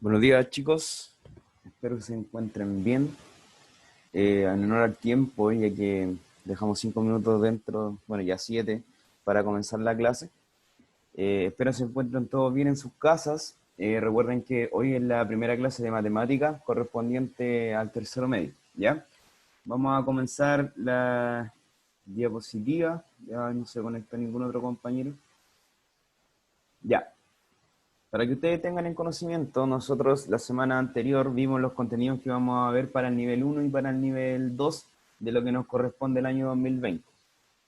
Buenos días, chicos, espero que se encuentren bien. En honor al tiempo, ya que dejamos 5 minutos dentro, bueno, ya 7, para comenzar la clase. Espero se encuentren todos bien en sus casas. Recuerden que hoy es la primera clase de matemáticas correspondiente al tercero medio, ¿ya? Vamos a comenzar la diapositiva. Ya no se conecta ningún otro compañero. Ya. Para que ustedes tengan en conocimiento, nosotros la semana anterior vimos los contenidos que vamos a ver para el nivel 1 y para el nivel 2 de lo que nos corresponde el año 2020.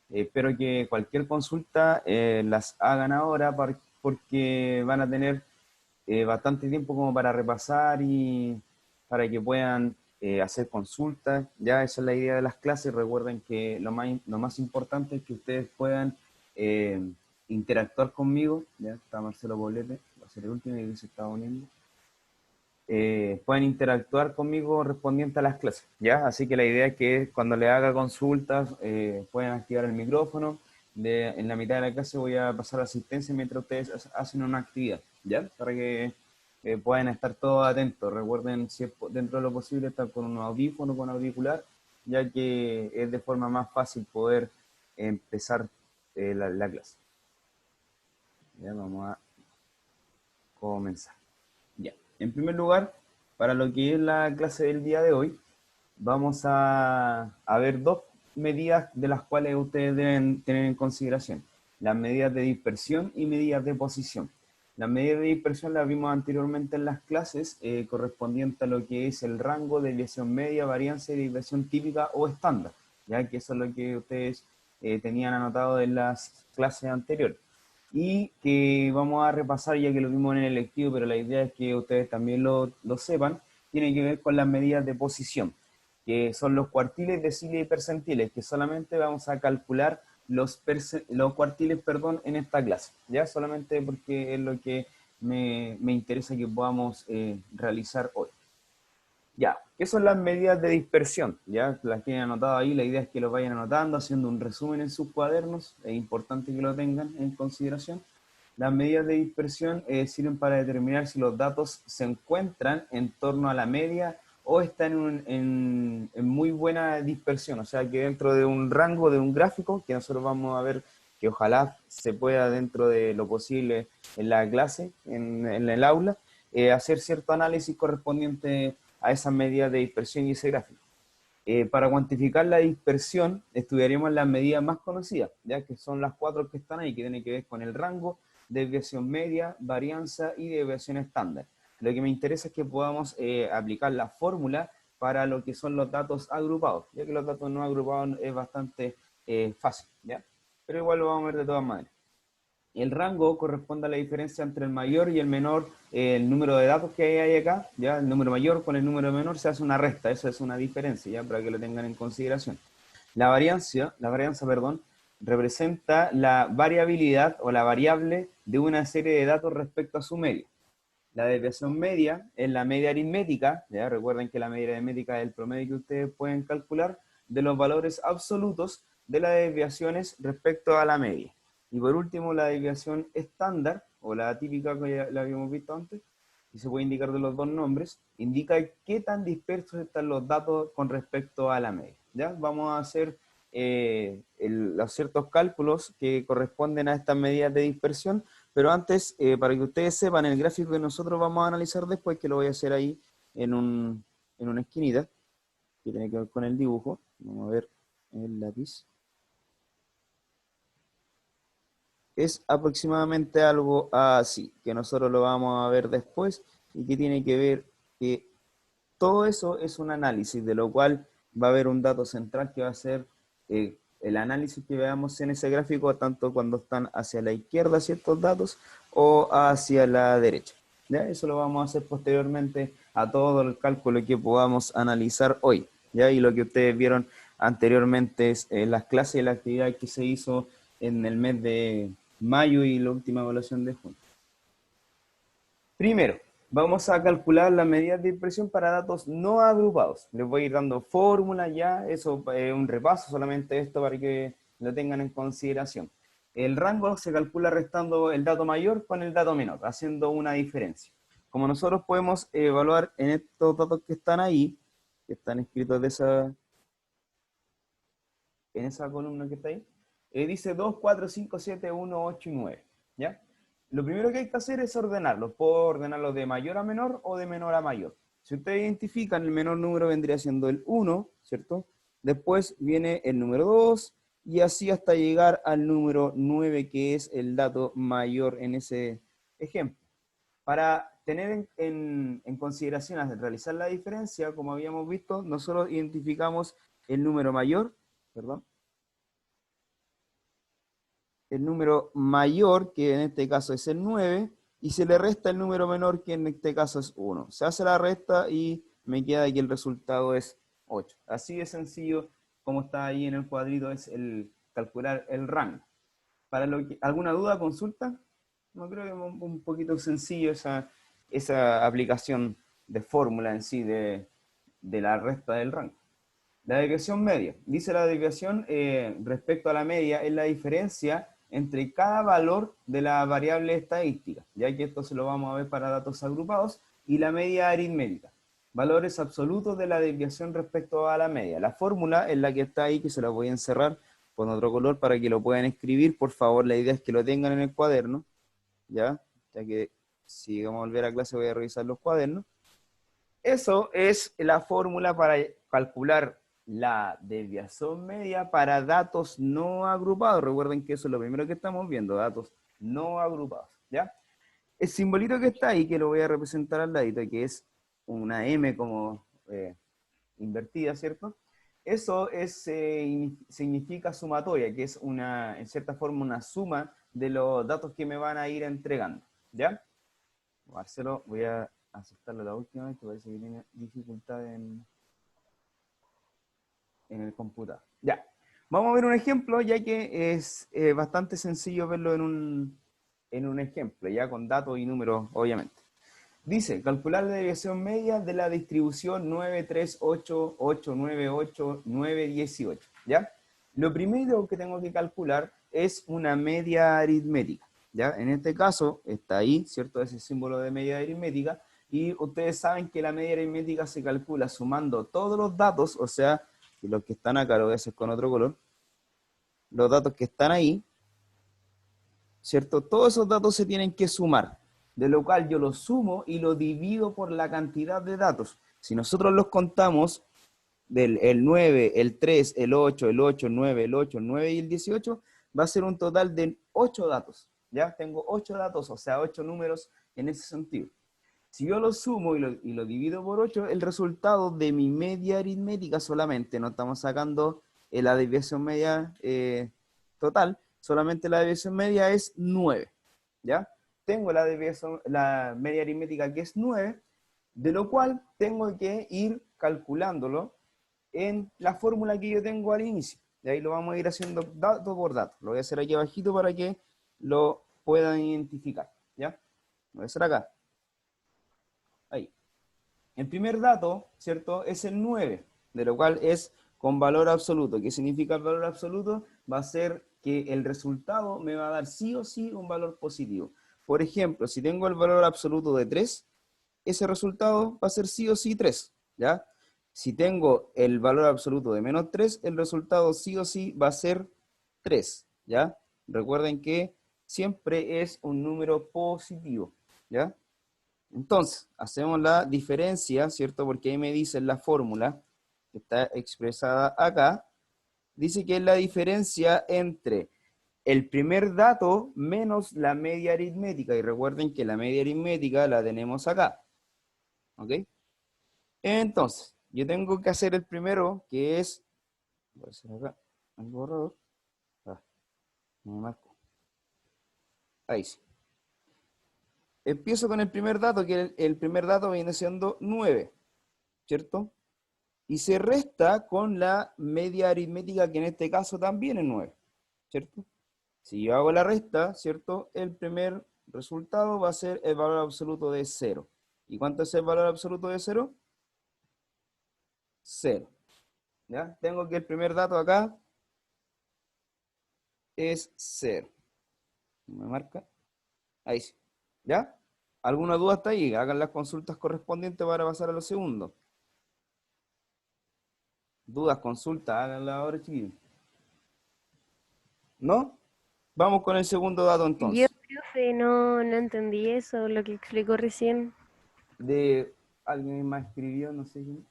Espero que cualquier consulta las hagan ahora porque van a tener bastante tiempo como para repasar y para que puedan hacer consultas. Ya esa es la idea de las clases. Recuerden que lo más importante es que ustedes puedan eh, interactuar conmigo. Ya está Marcelo Poblete, va a ser el último que se está uniendo. Pueden interactuar conmigo respondiente a las clases, ¿ya? Así que la idea es que cuando le haga consultas pueden activar el micrófono. En la mitad de la clase voy a pasar asistencia mientras ustedes hacen una actividad, ¿ya? Para que puedan estar todos atentos. Recuerden, si es dentro de lo posible, estar con un audífono, con auricular, ya que es de forma más fácil poder empezar la clase. Ya, vamos a comenzar. Ya. En primer lugar, para lo que es la clase del día de hoy, vamos a ver dos medidas de las cuales ustedes deben tener en consideración. Las medidas de dispersión y medidas de posición. Las medidas de dispersión las vimos anteriormente en las clases correspondiente a lo que es el rango, desviación media, varianza y desviación típica o estándar, ya que eso es lo que ustedes tenían anotado en las clases anteriores y que vamos a repasar ya que lo vimos en el electivo, pero la idea es que ustedes también lo sepan, tiene que ver con las medidas de posición, que son los cuartiles, deciles y percentiles, que solamente vamos a calcular los cuartiles, perdón, en esta clase, ya solamente porque es lo que me interesa que podamos realizar hoy. Ya, ¿qué son las medidas de dispersión? Ya las tienen anotado ahí, la idea es que lo vayan anotando, haciendo un resumen en sus cuadernos, es importante que lo tengan en consideración. Las medidas de dispersión sirven para determinar si los datos se encuentran en torno a la media o están en muy buena dispersión, o sea que dentro de un rango de un gráfico, que nosotros vamos a ver que ojalá se pueda dentro de lo posible en la clase, en el aula, hacer cierto análisis correspondiente a esas medidas de dispersión y ese gráfico. Para cuantificar la dispersión, estudiaremos las medidas más conocidas, ya que son las 4 que están ahí, que tienen que ver con el rango, desviación media, varianza y desviación estándar. Lo que me interesa es que podamos aplicar la fórmula para lo que son los datos agrupados, ya que los datos no agrupados es bastante fácil, ¿ya? Pero igual lo vamos a ver de todas maneras. El rango corresponde a la diferencia entre el mayor y el menor, el número de datos que hay acá, ya el número mayor con el número menor se hace una resta, eso es una diferencia, ya para que lo tengan en consideración. La varianza, perdón, representa la variabilidad o la variable de una serie de datos respecto a su media. La desviación media es la media aritmética, ya recuerden que la media aritmética es el promedio que ustedes pueden calcular de los valores absolutos de las desviaciones respecto a la media. Y por último, la desviación estándar, o la típica que ya la habíamos visto antes, y se puede indicar de los dos nombres, indica qué tan dispersos están los datos con respecto a la media. ¿Ya? Vamos a hacer los ciertos cálculos que corresponden a estas medidas de dispersión, pero antes, para que ustedes sepan, el gráfico que nosotros vamos a analizar después, que lo voy a hacer ahí en una esquinita, que tiene que ver con el dibujo. Vamos a ver el lápiz. Es aproximadamente algo así, que nosotros lo vamos a ver después y que tiene que ver que todo eso es un análisis, de lo cual va a haber un dato central que va a ser el análisis que veamos en ese gráfico, tanto cuando están hacia la izquierda ciertos datos o hacia la derecha. ¿Ya? Eso lo vamos a hacer posteriormente a todo el cálculo que podamos analizar hoy. ¿Ya? Y lo que ustedes vieron anteriormente es las clases y la actividad que se hizo en el mes de mayo y la última evaluación de junio. Primero, vamos a calcular las medidas de dispersión para datos no agrupados. Les voy a ir dando fórmulas ya, eso es un repaso, solamente esto para que lo tengan en consideración. El rango se calcula restando el dato mayor con el dato menor, haciendo una diferencia. Como nosotros podemos evaluar en estos datos que están ahí, que están escritos en esa columna que está ahí, dice 2, 4, 5, 7, 1, 8 y 9, ¿ya? Lo primero que hay que hacer es ordenarlos. Puedo ordenarlos de mayor a menor o de menor a mayor. Si ustedes identifican, el menor número vendría siendo el 1, ¿cierto? Después viene el número 2 y así hasta llegar al número 9, que es el dato mayor en ese ejemplo. Para tener en consideración al realizar la diferencia, como habíamos visto, nosotros identificamos el número mayor, perdón, el número mayor, que en este caso es el 9, y se le resta el número menor, que en este caso es 1. Se hace la resta y me queda que el resultado es 8. Así de sencillo, como está ahí en el cuadrito, es el calcular el rango. Para ¿alguna duda, consulta? No, creo que es un poquito sencillo esa aplicación de fórmula en sí de la resta del rango. La desviación media. Dice la desviación respecto a la media es la diferencia entre cada valor de la variable estadística, ya que esto se lo vamos a ver para datos agrupados, y la media aritmética. Valores absolutos de la desviación respecto a la media. La fórmula es la que está ahí, que se la voy a encerrar con otro color para que lo puedan escribir. Por favor, la idea es que lo tengan en el cuaderno, ya que si vamos a volver a clase voy a revisar los cuadernos. Eso es la fórmula para calcular la desviación media para datos no agrupados. Recuerden que eso es lo primero que estamos viendo, datos no agrupados, ¿ya? El simbolito que está ahí, que lo voy a representar al ladito, que es una M como invertida, ¿cierto? Eso significa sumatoria, que es en cierta forma una suma de los datos que me van a ir entregando, ¿ya? Marcelo, voy a aceptarlo la última vez, que parece que tiene dificultad en el computador. Ya, vamos a ver un ejemplo, ya que es bastante sencillo verlo en un ejemplo, ya con datos y números, obviamente. Dice, calcular la desviación media de la distribución 9, 3, 8, 8, 9, 8, 9, 18, ¿ya? Lo primero que tengo que calcular es una media aritmética, ¿ya? En este caso, está ahí, ¿cierto? Ese símbolo de media aritmética, y ustedes saben que la media aritmética se calcula sumando todos los datos, o sea, los que están acá, lo voy a hacer con otro color, los datos que están ahí, ¿cierto? Todos esos datos se tienen que sumar, de lo cual yo los sumo y lo divido por la cantidad de datos. Si nosotros los contamos, el 9, el 3, el 8, el 8, el 9, el 8, el 9 y el 18, va a ser un total de 8 datos. ¿Ya? Tengo 8 datos, o sea, 8 números en ese sentido. Si yo lo sumo y lo divido por 8, el resultado de mi media aritmética solamente, no estamos sacando la desviación media total, solamente la desviación media es 9, ¿ya? Tengo la media aritmética que es 9, de lo cual tengo que ir calculándolo en la fórmula que yo tengo al inicio. De ahí lo vamos a ir haciendo dato por dato. Lo voy a hacer aquí abajito para que lo puedan identificar, ¿ya? Lo voy a hacer acá. Ahí. El primer dato, ¿cierto? Es el 9, de lo cual es con valor absoluto. ¿Qué significa el valor absoluto? Va a ser que el resultado me va a dar sí o sí un valor positivo. Por ejemplo, si tengo el valor absoluto de 3, ese resultado va a ser sí o sí 3, ¿ya? Si tengo el valor absoluto de menos 3, el resultado sí o sí va a ser 3, ¿ya? Recuerden que siempre es un número positivo, ¿ya? Entonces, hacemos la diferencia, ¿cierto? Porque ahí me dice la fórmula, que está expresada acá, dice que es la diferencia entre el primer dato menos la media aritmética. Y recuerden que la media aritmética la tenemos acá, ¿ok? Entonces, yo tengo que hacer el primero, que es, voy a hacer acá el borrador, no me marco, ahí sí. Empiezo con el primer dato, que el primer dato viene siendo 9, ¿cierto? Y se resta con la media aritmética, que en este caso también es 9, ¿cierto? Si yo hago la resta, ¿cierto? El primer resultado va a ser el valor absoluto de 0. ¿Y cuánto es el valor absoluto de 0? 0. ¿Ya? Tengo que el primer dato acá es 0. ¿Me marca? Ahí sí. ¿Ya? ¿Alguna duda hasta ahí? Hagan las consultas correspondientes para pasar a lo segundo. Dudas, consultas, háganlas ahora, chiquillos. ¿No? Vamos con el segundo dato Yo, entonces. profe, no entendí eso, lo que explicó recién. De alguien más escribió, no sé quién.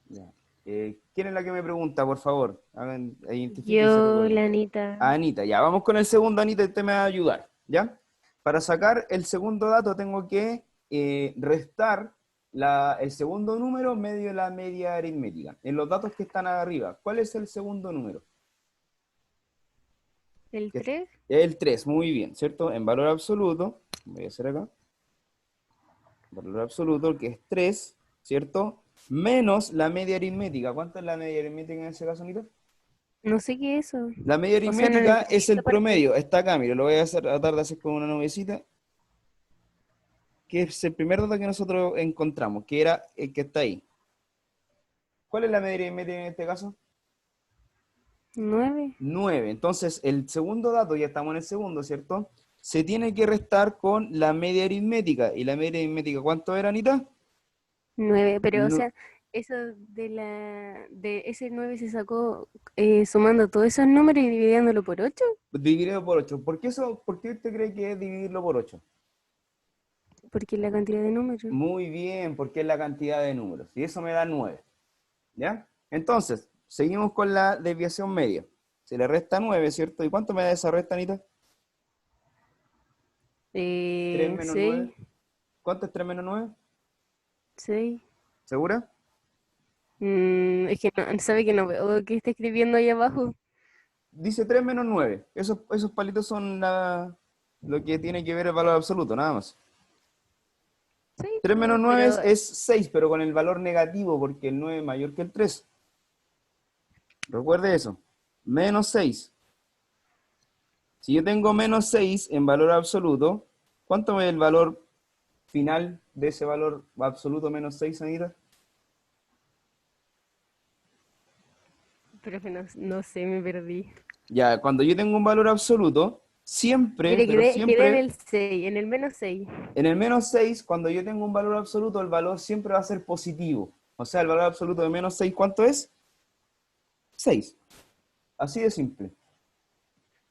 Ya. ¿Quién es la que me pregunta, por favor? Hagan, identifíquense, Yo, recuerden. la Anita. Anita, ya, vamos con el segundo, Anita, usted me va a ayudar, ¿ya? Para sacar el segundo dato tengo que restar el segundo número medio de la media aritmética. En los datos que están arriba, ¿cuál es el segundo número? ¿El Que 3? el 3, muy bien, ¿cierto? En valor absoluto, voy a hacer acá, valor absoluto, que es 3, ¿cierto? Menos la media aritmética. ¿Cuánto es la media aritmética en ese caso, Anita? No sé qué es eso. La media O sea, no lo aritmética entendí es esa el parte. promedio. Está acá, mire, lo voy a tratar de hacer con una nubecita, que es el primer dato que nosotros encontramos, que era el que está ahí. ¿Cuál es la media aritmética en este caso? 9. 9. Entonces, el segundo dato, ya estamos en el segundo, ¿cierto? Se tiene que restar con la media aritmética. ¿Y la media aritmética cuánto era, Anita? 9, pero o No, sea, eso de ese 9 se sacó sumando todos esos números y dividiéndolo por 8, dividido por 8. ¿Por qué usted cree que es dividirlo por 8? porque es la cantidad de números. Muy bien, porque es la cantidad de números. Y eso me da 9. ¿Ya? Entonces, seguimos con la desviación media. Se le resta 9, ¿cierto? ¿Y cuánto me da esa resta, Anita? 3 menos 9. 6, ¿Cuánto es 3 menos 9? 6. ¿Segura? Es que no, sabe que no veo qué está escribiendo ahí abajo. Dice 3 menos 9. Esos palitos son lo que tiene que ver el valor absoluto, nada más. 6, 3 menos 9 pero es 6, pero con el valor negativo, porque el 9 es mayor que el 3. Recuerde eso. Menos 6. Si yo tengo menos 6 en valor absoluto, ¿cuánto me da el valor final de ese valor absoluto menos 6, Anita? profe, no sé, me perdí. Ya, cuando yo tengo un valor absoluto, siempre, Mire, pero quedé en siempre, el 6, en el menos 6. en el menos 6, cuando yo tengo un valor absoluto, el valor siempre va a ser positivo. O sea, el valor absoluto de menos 6, ¿cuánto es? 6. Así de simple.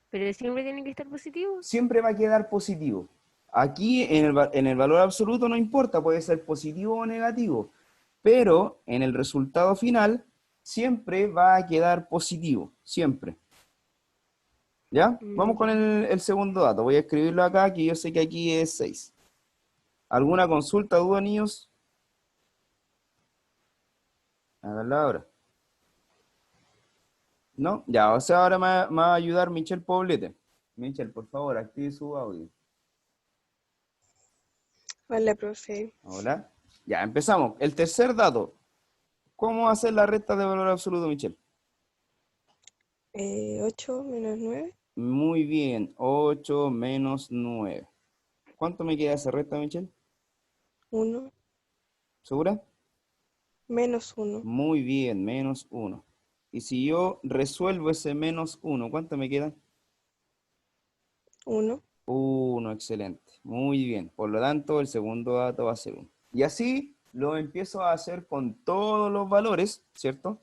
Pero siempre tiene que estar positivo. Siempre va a quedar positivo. Aquí en el valor absoluto no importa, puede ser positivo o negativo, pero en el resultado final siempre va a quedar positivo, siempre. ¿Ya? Vamos con Ya. el segundo dato. Voy a escribirlo acá, que yo sé que aquí es 6. ¿Alguna consulta, duda, niños? Háganla ahora. ¿No? Ya, o sea, ahora me va a ayudar Michelle Poblete. Michelle, por favor, active su audio. Hola, profe. Hola. Ya, empezamos. El tercer dato. ¿Cómo hacer la recta de valor absoluto, Michelle? 8 menos 9, Muy bien. 8 menos 9. ¿Cuánto me queda esa recta, Michelle? 1, ¿Segura? menos 1, Muy bien, menos 1. Y si yo resuelvo ese menos 1, ¿cuánto me queda? 1. 1, excelente. Muy bien. Por lo tanto, el segundo dato va a ser 1. Y así lo empiezo a hacer con todos los valores, ¿cierto?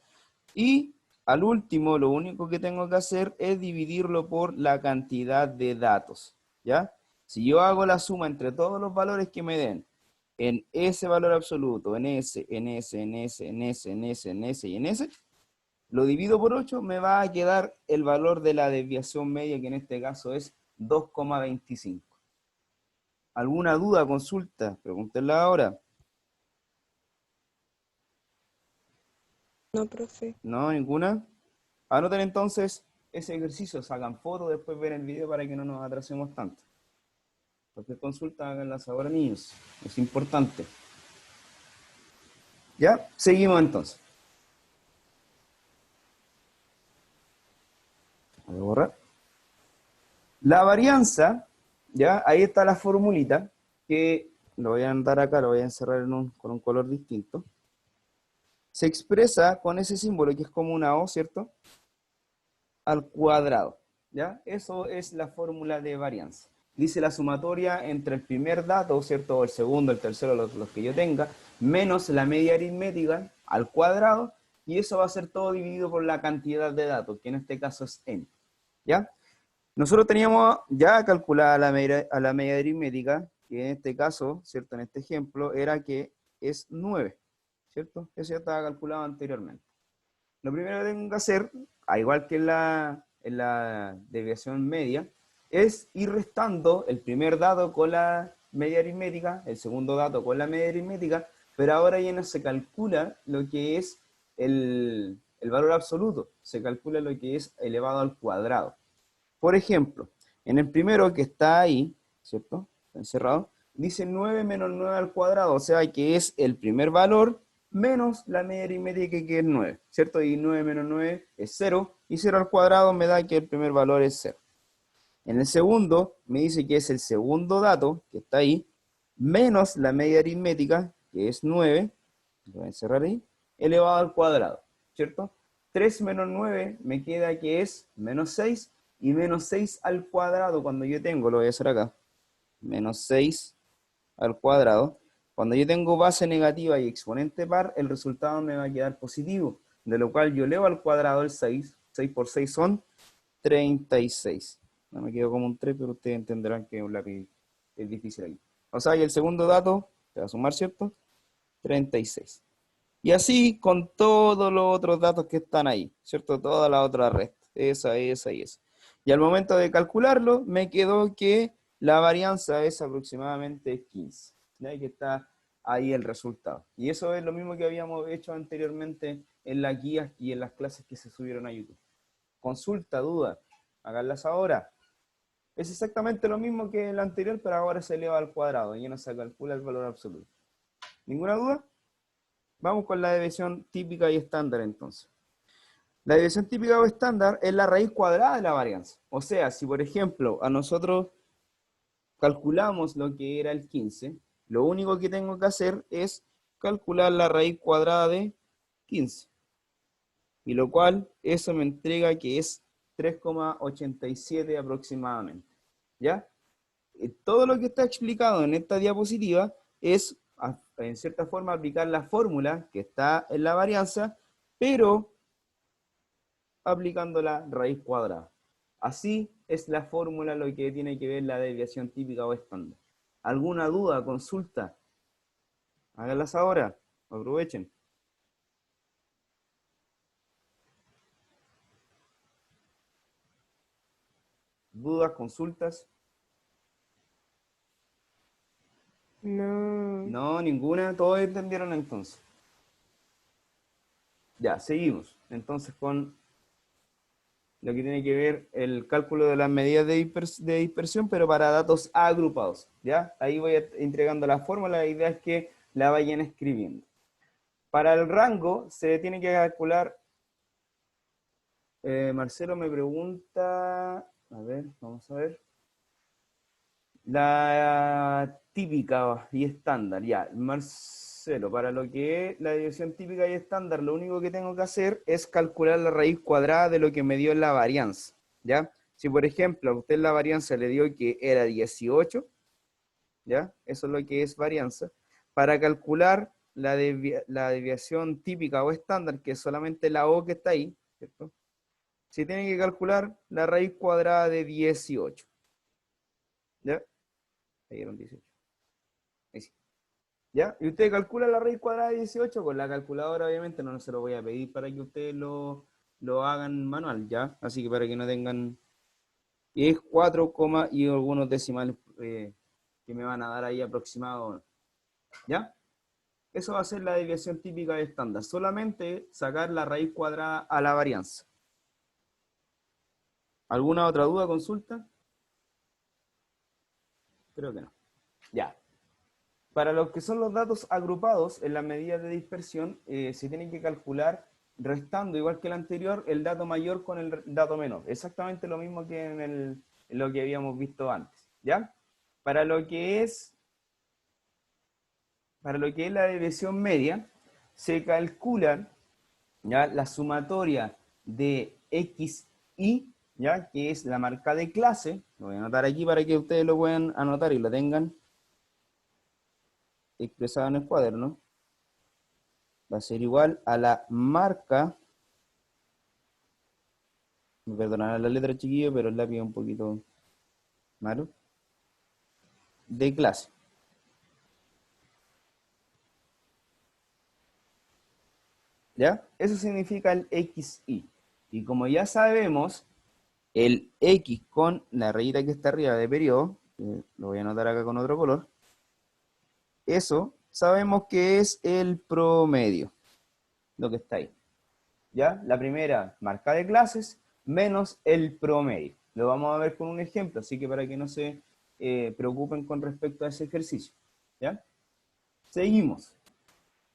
Y al último, lo único que tengo que hacer es dividirlo por la cantidad de datos, ¿ya? Si yo hago la suma entre todos los valores que me den, en ese valor absoluto, en ese, en ese, en ese, en ese, en ese, en ese y en ese, lo divido por 8, me va a quedar el valor de la desviación media, que en este caso es 2,25. ¿Alguna duda, consulta? Pregúntenla ahora. No, profe. ¿No? ¿Ninguna? Anoten entonces ese ejercicio, sacan fotos, después ven el video para que no nos atrasemos tanto. Cualquier consulta, háganlas ahora, niños. Es importante. ¿Ya? Seguimos entonces. Voy a borrar. La varianza, ¿ya? Ahí está la formulita, que lo voy a andar acá, lo voy a encerrar con un color distinto. Se expresa con ese símbolo que es como una O, ¿cierto? Al cuadrado, ¿ya? Eso es la fórmula de varianza. dice la sumatoria entre el primer dato, ¿cierto? O el segundo, el tercero, los que yo tenga, menos la media aritmética al cuadrado, y eso va a ser todo dividido por la cantidad de datos, que en este caso es n, ¿ya? Nosotros teníamos ya calculada a la media aritmética, que en este caso, ¿cierto? En este ejemplo, era que es 9, ¿cierto? Eso ya estaba calculado anteriormente. Lo primero que tengo que hacer, al igual que en la desviación media, es ir restando el primer dato con la media aritmética, el segundo dato con la media aritmética, pero ahora ya no se calcula lo que es el valor absoluto, se calcula lo que es elevado al cuadrado. Por ejemplo, en el primero que está ahí, ¿cierto? Está encerrado, dice 9 menos 9 al cuadrado, o sea que es el primer valor menos la media aritmética que es 9, ¿cierto? Y 9 menos 9 es 0, y 0 al cuadrado me da que el primer valor es 0. En el segundo me dice que es el segundo dato, que está ahí, menos la media aritmética, que es 9, lo voy a encerrar ahí, elevado al cuadrado, ¿cierto? 3 menos 9 me queda que es menos 6, y menos 6 al cuadrado, cuando yo tengo, lo voy a hacer acá, menos 6 al cuadrado, cuando yo tengo base negativa y exponente par, el resultado me va a quedar positivo, de lo cual yo elevo al cuadrado el 6, 6 por 6 son 36. No me quedo como un 3, pero ustedes entenderán que un lápiz es difícil aquí. O sea, y el segundo dato, te va a sumar, ¿cierto? 36. Y así con todos los otros datos que están ahí, ¿cierto? Toda la otra resta, esa y esa. Y al momento de calcularlo, me quedó que la varianza es aproximadamente 15. ¿Ya? Y que está ahí el resultado. Y eso es lo mismo que habíamos hecho anteriormente en las guías y en las clases que se subieron a YouTube. Consulta, duda, háganlas ahora. Es exactamente lo mismo que el anterior, pero ahora se eleva al cuadrado y ya no se calcula el valor absoluto. ¿Ninguna duda? Vamos con la desviación típica y estándar entonces. La desviación típica o estándar es la raíz cuadrada de la varianza. O sea, si por ejemplo a nosotros calculamos lo que era el 15, lo único que tengo que hacer es calcular la raíz cuadrada de 15. Y lo cual, eso me entrega que es 3,87 aproximadamente. ¿Ya? Todo lo que está explicado en esta diapositiva es, en cierta forma, aplicar la fórmula que está en la varianza, pero aplicando la raíz cuadrada. Así es la fórmula lo que tiene que ver la desviación típica o estándar. ¿Alguna duda, consulta? Háganlas ahora, aprovechen. ¿Dudas, consultas? No. No, ninguna, todos entendieron entonces. Ya, seguimos. Entonces con lo que tiene que ver el cálculo de las medidas de dispersión, pero para datos agrupados, ¿ya? Ahí voy entregando la fórmula, la idea es que la vayan escribiendo. Para el rango se tiene que calcular, Marcelo me pregunta, a ver, vamos a ver, la típica y estándar, ya, Marcelo, para lo que es la división típica y estándar, lo único que tengo que hacer es calcular la raíz cuadrada de lo que me dio en la varianza, ¿ya? Si por ejemplo a usted la varianza le dio que era 18, ¿ya? Eso es lo que es varianza. Para calcular la desviación típica o estándar, que es solamente la O que está ahí, ¿cierto? Se tiene que calcular la raíz cuadrada de 18, ¿ya? Ahí eran 18. Ahí sí. ¿Ya? Y usted calcula la raíz cuadrada de 18 con la calculadora, obviamente, no se lo voy a pedir para que ustedes lo hagan manual, ¿ya? Así que para que no tengan... Y es 4, y algunos decimales que me van a dar ahí aproximado, ¿ya? Eso va a ser la desviación típica de estándar. Solamente sacar la raíz cuadrada a la varianza. ¿Alguna otra duda, consulta? Creo que no. Ya. Para los que son los datos agrupados en las medidas de dispersión, se tienen que calcular restando, igual que el anterior, el dato mayor con el dato menor. Exactamente lo mismo que en lo que habíamos visto antes. ¿Ya? Para lo que es la desviación media, se calculan, ¿ya?, la sumatoria de xi ¿ya? Que es la marca de clase. Lo voy a anotar aquí para que ustedes lo puedan anotar y lo tengan expresado en el cuaderno. Va a ser igual a la marca, me perdonarán la letra chiquillo, pero el lápiz es un poquito malo, de clase. ¿Ya? Eso significa el XI. Y como ya sabemos, el X con la rayita que está arriba de periodo, lo voy a anotar acá con otro color, eso sabemos que es el promedio, lo que está ahí. ¿Ya? La primera marca de clases menos el promedio. Lo vamos a ver con un ejemplo, así que para que no se preocupen con respecto a ese ejercicio. ¿Ya? Seguimos.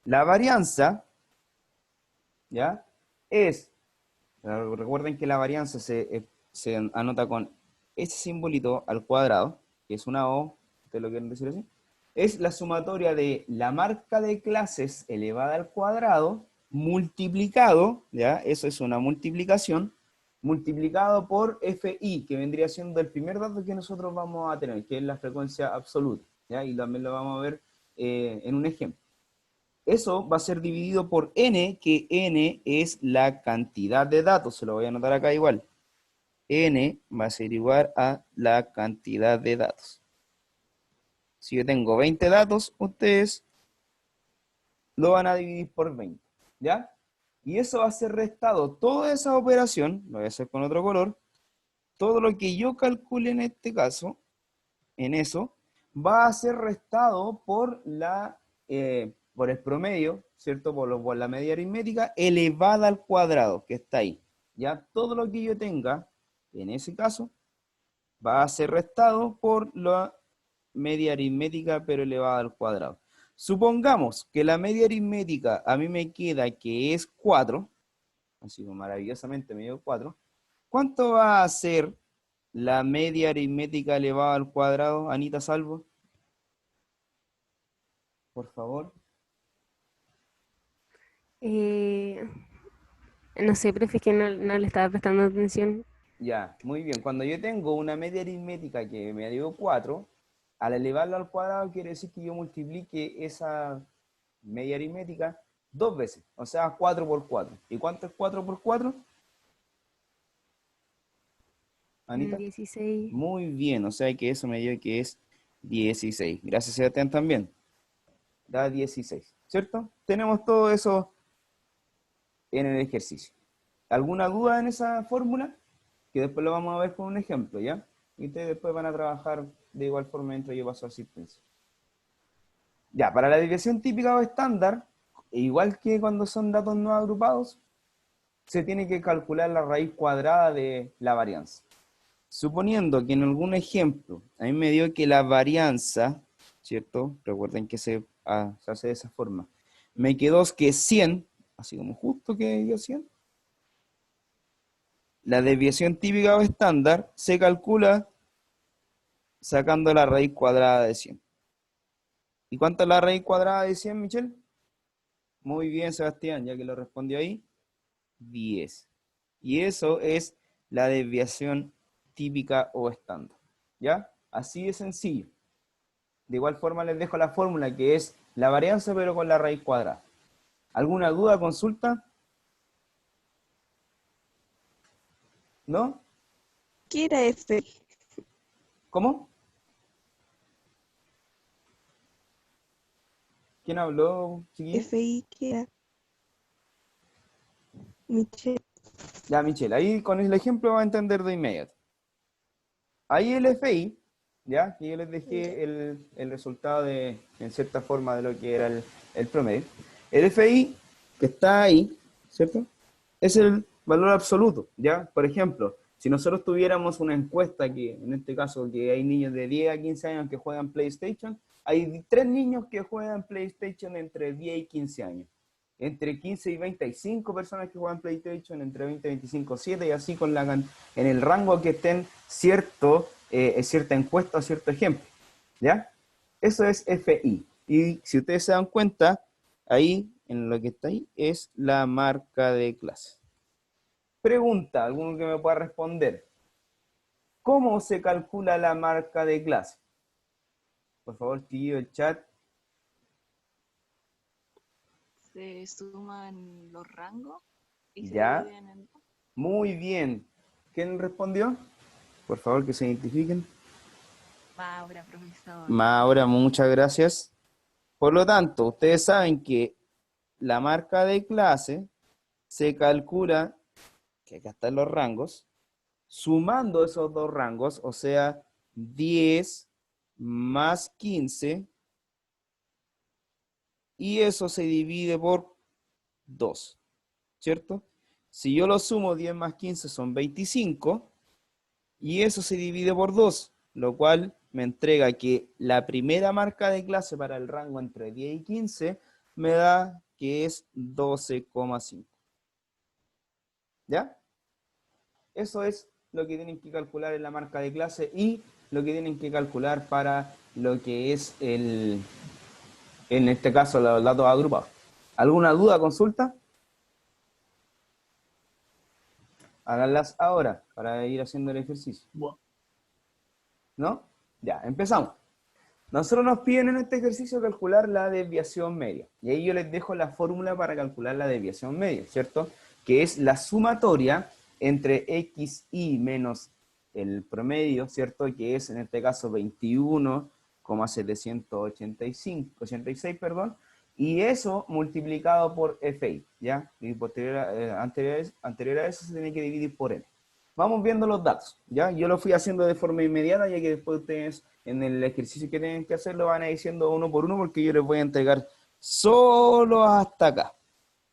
La varianza, ¿ya? Recuerden que la varianza se anota con ese simbolito al cuadrado, que es una O, ustedes lo quieren decir así, es la sumatoria de la marca de clases elevada al cuadrado multiplicado, ¿ya? Eso es una multiplicación, multiplicado por FI, que vendría siendo el primer dato que nosotros vamos a tener, que es la frecuencia absoluta, ¿ya? Y también lo vamos a ver en un ejemplo. Eso va a ser dividido por n, que n es la cantidad de datos. Se lo voy a anotar acá igual. N va a ser igual a la cantidad de datos. Si yo tengo 20 datos, ustedes lo van a dividir por 20. ¿Ya? Y eso va a ser restado. Toda esa operación, lo voy a hacer con otro color, todo lo que yo calcule en este caso, en eso, va a ser restado por por el promedio, ¿cierto? Por la media aritmética elevada al cuadrado, que está ahí. Ya todo lo que yo tenga, en ese caso, va a ser restado por la media aritmética, pero elevada al cuadrado. Supongamos que la media aritmética a mí me queda que es 4, así como maravillosamente me dio 4. ¿Cuánto va a ser la media aritmética elevada al cuadrado, Anita Salvo? Por favor. No sé, profe, es que no le estaba prestando atención. Ya, muy bien. Cuando yo tengo una media aritmética que me dio 4, al elevarlo al cuadrado quiere decir que yo multiplique esa media aritmética 2 veces, o sea, 4 por 4. ¿Y cuánto es 4 por 4, Anita? 16. Muy bien, o sea que eso me dio que es 16. Gracias, Sebastián, también. Da 16, ¿cierto? Tenemos todo eso en el ejercicio. ¿Alguna duda en esa fórmula? Que después lo vamos a ver con un ejemplo, ¿ya? Y ustedes después van a trabajar de igual forma mientras yo paso asistencia. Ya, para la desviación típica o estándar, igual que cuando son datos no agrupados, se tiene que calcular la raíz cuadrada de la varianza. Suponiendo que en algún ejemplo, a mí me dio que la varianza, ¿cierto? Recuerden que se hace de esa forma. Me quedó que 100, así como justo que dio 100. La desviación típica o estándar se calcula sacando la raíz cuadrada de 100. ¿Y cuánto es la raíz cuadrada de 100, Michelle? Muy bien, Sebastián, ya que lo respondió ahí, 10. Y eso es la desviación típica o estándar. ¿Ya? Así de sencillo. De igual forma les dejo la fórmula que es la varianza pero con la raíz cuadrada. ¿Alguna duda, consulta? ¿No? ¿Qué era F? ¿Cómo? ¿Quién habló, chiquillo? FI, ¿qué era? Michelle. Ya, Michelle, ahí con el ejemplo va a entender de inmediato. Ahí el FI, ya, que yo les Ya. dejé el resultado en cierta forma de lo que era el promedio. El FI, que está ahí, ¿cierto? Es el valor absoluto, ¿ya? Por ejemplo, si nosotros tuviéramos una encuesta que, en este caso, que hay niños de 10 a 15 años que juegan PlayStation, hay 3 niños que juegan PlayStation entre 10 y 15 años. Entre 15 y 20 hay 5 personas que juegan PlayStation, entre 20 y 25, 7, y así en el rango que estén cierta encuesta o cierto ejemplo. ¿Ya? Eso es FI. Y si ustedes se dan cuenta, ahí, en lo que está ahí, es la marca de clase. Pregunta, alguno que me pueda responder. ¿Cómo se calcula la marca de clase? Por favor, tío, el chat. Se suman los rangos y se Ya, dividen en dos. muy bien. ¿Quién respondió? Por favor, que se identifiquen. Maura, profesor. Maura, muchas gracias. Por lo tanto, ustedes saben que la marca de clase se calcula, que acá están los rangos, sumando esos dos rangos, o sea, 10 más 15, y eso se divide por 2, ¿cierto? Si yo lo sumo, 10 más 15 son 25, y eso se divide por 2, lo cual me entrega que la primera marca de clase para el rango entre 10 y 15 me da que es 12,5. ¿Ya? Eso es lo que tienen que calcular en la marca de clase y lo que tienen que calcular para lo que es en este caso, los datos agrupados. ¿Alguna duda, consulta? Háganlas ahora para ir haciendo el ejercicio. ¿No? Ya, empezamos. Nosotros nos piden en este ejercicio calcular la desviación media. Y ahí yo les dejo la fórmula para calcular la desviación media, ¿cierto? Que es la sumatoria entre xi menos el promedio, ¿cierto? Que es en este caso 21,786, perdón. Y eso multiplicado por fi, ¿ya? Y anterior a eso se tiene que dividir por n. Vamos viendo los datos, ¿ya? Yo lo fui haciendo de forma inmediata, ya que después ustedes en el ejercicio que tienen que hacer lo van a ir diciendo uno por uno, porque yo les voy a entregar solo hasta acá.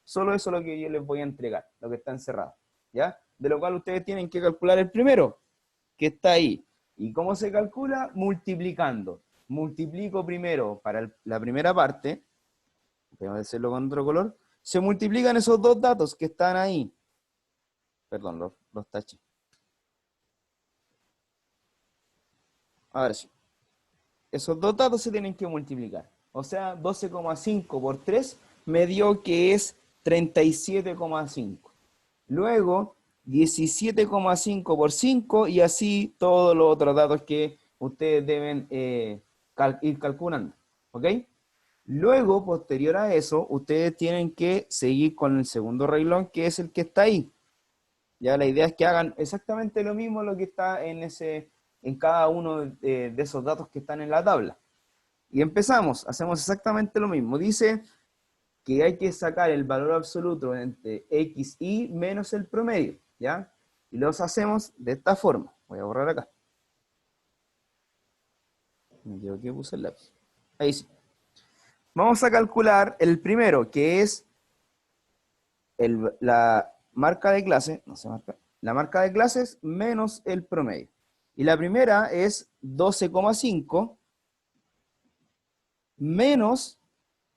Solo eso es lo que yo les voy a entregar, lo que está encerrado, ¿ya? De lo cual ustedes tienen que calcular el primero, que está ahí. ¿Y cómo se calcula? Multiplicando. Multiplico primero para la primera parte, voy a hacerlo con otro color, se multiplican esos dos datos que están ahí. Perdón, los taché. Ahora sí. Esos dos datos se tienen que multiplicar. O sea, 12,5 por 3 me dio que es 37,5. Luego, 17,5 por 5 y así todos los otros datos que ustedes deben ir calculando. ¿Ok? Luego, posterior a eso, ustedes tienen que seguir con el segundo renglón, que es el que está ahí. Ya la idea es que hagan exactamente lo mismo lo que está en cada uno de esos datos que están en la tabla. Y empezamos, hacemos exactamente lo mismo. Dice que hay que sacar el valor absoluto entre x y menos el promedio, ¿ya? Y los hacemos de esta forma. Voy a borrar acá. Me equivoqué, puse el lápiz. Ahí sí. Vamos a calcular el primero, que es la marca de clase, no se marca, la marca de clases menos el promedio. Y la primera es 12,5 menos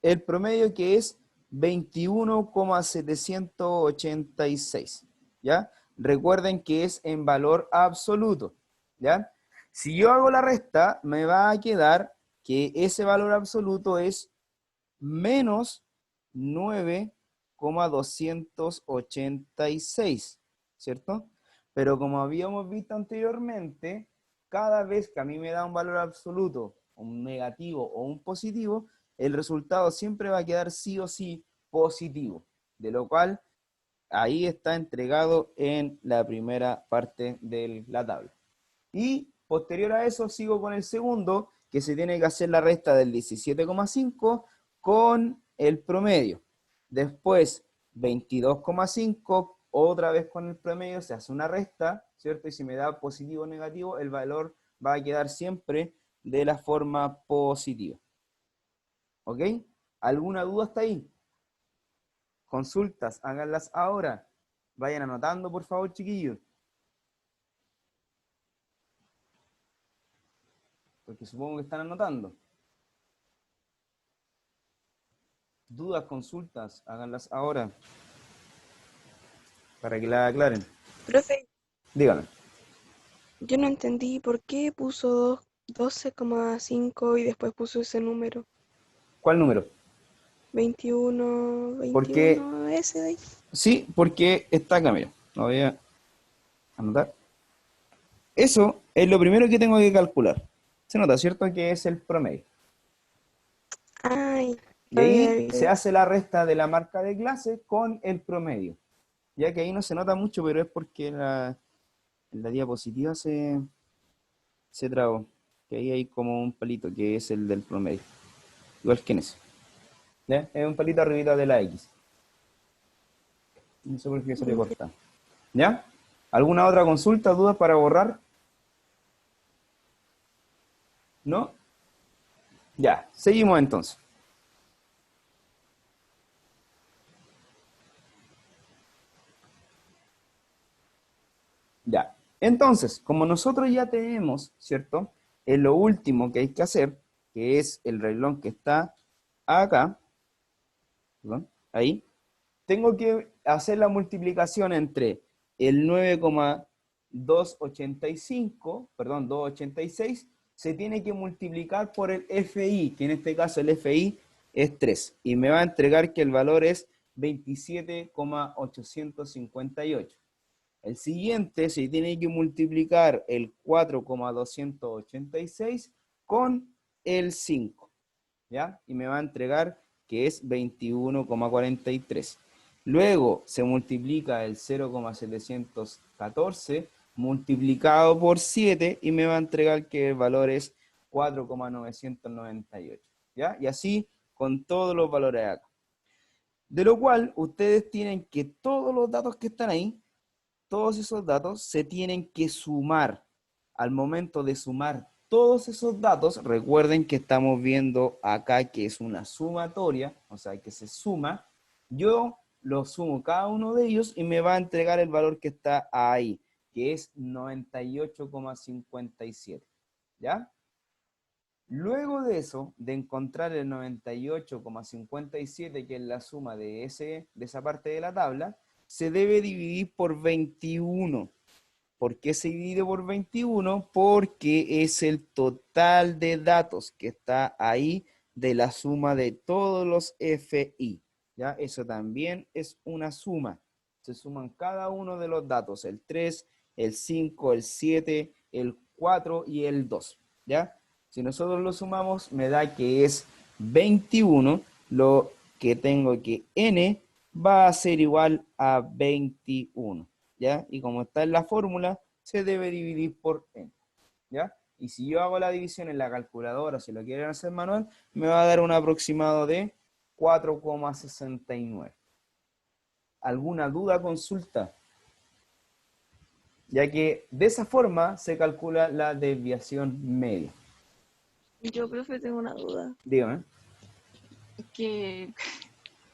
el promedio, que es 21,786, ¿ya? Recuerden que es en valor absoluto, ¿ya? Si yo hago la resta, me va a quedar que ese valor absoluto es menos 9,286, ¿cierto? Pero como habíamos visto anteriormente, cada vez que a mí me da un valor absoluto, un negativo o un positivo, el resultado siempre va a quedar sí o sí positivo, de lo cual ahí está entregado en la primera parte de la tabla. Y posterior a eso sigo con el segundo, que se tiene que hacer la resta del 17,5 con el promedio. Después 22,5, otra vez con el promedio, se hace una resta, ¿cierto? Y si me da positivo o negativo, el valor va a quedar siempre de la forma positiva. ¿Ok? ¿Alguna duda hasta ahí? Consultas, háganlas ahora. Vayan anotando, por favor, chiquillos. Porque supongo que están anotando. Dudas, consultas, háganlas ahora. Para que la aclaren. Profe, Díganme. yo no entendí por qué puso 12,5 y después puso ese número. ¿Cuál número? 21, Porque, 21, ese de ahí. sí, porque está acá, mira. Lo voy a anotar. Eso es lo primero que tengo que calcular. Se nota, ¿cierto? Que es el promedio. Ay, Y no había ahí se visto. hace la resta de la marca de clase con el promedio. Ya que ahí no se nota mucho, pero es porque en la diapositiva se trabó. Que ahí hay como un palito, que es el del promedio. Igual que en ese. ¿Ya? Es un palito arribita de la X. No sé por qué salió cortado. ¿Ya? ¿Alguna otra consulta, dudas para borrar? ¿No? Ya, seguimos entonces. Ya. Entonces, como nosotros ya tenemos, ¿cierto? Es lo último que hay que hacer, que es el renglón que está acá, perdón, ahí, tengo que hacer la multiplicación entre el 9,285, perdón, 286, se tiene que multiplicar por el FI, que en este caso el FI es 3, y me va a entregar que el valor es 27,858. El siguiente se tiene que multiplicar el 4,286 con el 5, ¿ya? Y me va a entregar que es 21,43. Luego se multiplica el 0,714 multiplicado por 7 y me va a entregar que el valor es 4,998, ¿ya? Y así con todos los valores acá. De lo cual ustedes tienen que todos los datos que están ahí, todos esos datos se tienen que sumar. Al momento de sumar todos esos datos, recuerden que estamos viendo acá que es una sumatoria, o sea, que se suma. Yo lo sumo cada uno de ellos y me va a entregar el valor que está ahí, que es 98,57. ¿Ya? Luego de eso, de encontrar el 98,57, que es la suma de esa parte de la tabla, se debe dividir por 21. ¿Por qué se divide por 21? Porque es el total de datos que está ahí de la suma de todos los FI. ¿Ya? Eso también es una suma. Se suman cada uno de los datos, el 3, el 5, el 7, el 4 y el 2. ¿Ya? Si nosotros lo sumamos, me da que es 21, lo que tengo que n va a ser igual a 21. ¿Ya? Y como está en la fórmula, se debe dividir por n, ¿ya? Y si yo hago la división en la calculadora, si lo quieren hacer manual, me va a dar un aproximado de 4,69. ¿Alguna duda, consulta? Ya que de esa forma se calcula la desviación media. Yo, profe, tengo una duda. Dígame. Que,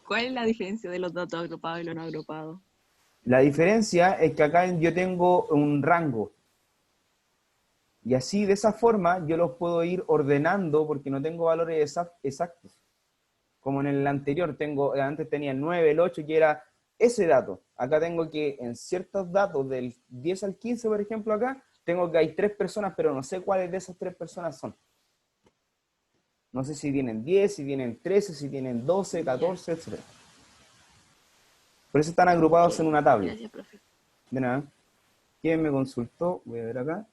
¿cuál es la diferencia de los datos agrupados y los no agrupados? La diferencia es que acá yo tengo un rango. Y así, de esa forma, yo los puedo ir ordenando porque no tengo valores exactos. Como en el anterior, antes tenía el 9, el 8, que era ese dato. Acá tengo que, en ciertos datos, del 10 al 15, por ejemplo, acá, tengo que hay 3 personas, pero no sé cuáles de esas 3 personas son. No sé si tienen 10, si tienen 13, si tienen 12, 14, etc. Por eso están agrupados en Ok, una tabla. gracias, profe. De nada. ¿Quién me consultó? Voy a ver acá.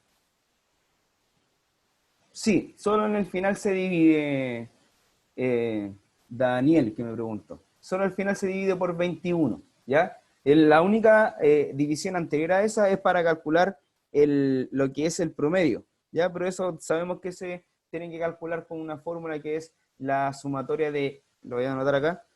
Sí, solo en el final se divide, Daniel, que me preguntó. Solo al final se divide por 21, ¿ya? La única división anterior a esa es para calcular lo que es el promedio, ¿ya? Pero eso sabemos que se tiene que calcular con una fórmula que es la sumatoria de, lo voy a anotar acá,